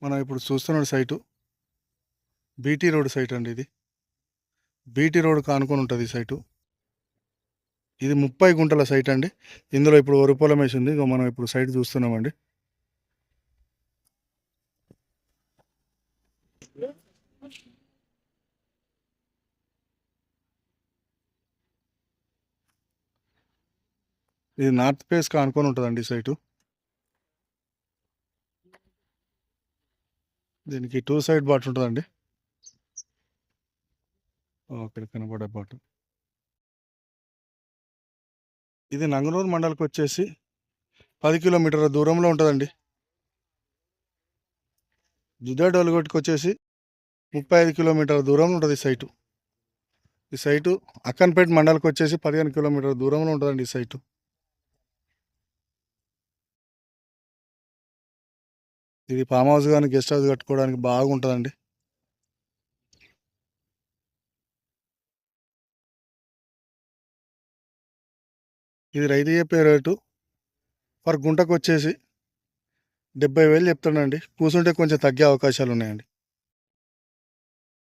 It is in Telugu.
మనం ఇప్పుడు చూస్తున్న సైటు బీటీ రోడ్ సైట్ అండి. ఇది బీటీ రోడ్ కానుకొని ఉంటుంది ఈ సైటు. ఇది 30 గుంటల సైట్ అండి. ఇందులో ఇప్పుడు వరి పొలం వేసింది. ఇక మనం ఇప్పుడు సైట్ చూస్తున్నామండి. ఇది నార్త్ ఫేస్ కానుకొని ఉంటుందండి ఈ సైటు. దీనికి 2 సైడ్ బాట్ ఉంటుందండి. ఇక్కడ కనబడే బాట్. ఇది నంగనూరు మండలికి వచ్చేసి 10 కిలోమీటర్ల దూరంలో ఉంటుందండి. జిడ్డాడోలుగొట్టుకు వచ్చేసి 35 కిలోమీటర్ల దూరంలో ఉంటుంది ఈ సైటు. ఈ సైటు అక్కన్పేట మండలికి వచ్చేసి 15 కిలోమీటర్ల దూరంలో ఉంటుందండి ఈ సైటు. ఇది ఫామ్ హౌస్ కానీ గెస్ట్ హౌస్ కట్టుకోవడానికి బాగుంటుందండి. ఇది రైతు చెప్పే రేటు పర్ గుంటకు వచ్చేసి 70,000 చెప్తాడండి. కూర్చుంటే కొంచెం తగ్గే అవకాశాలు ఉన్నాయండి.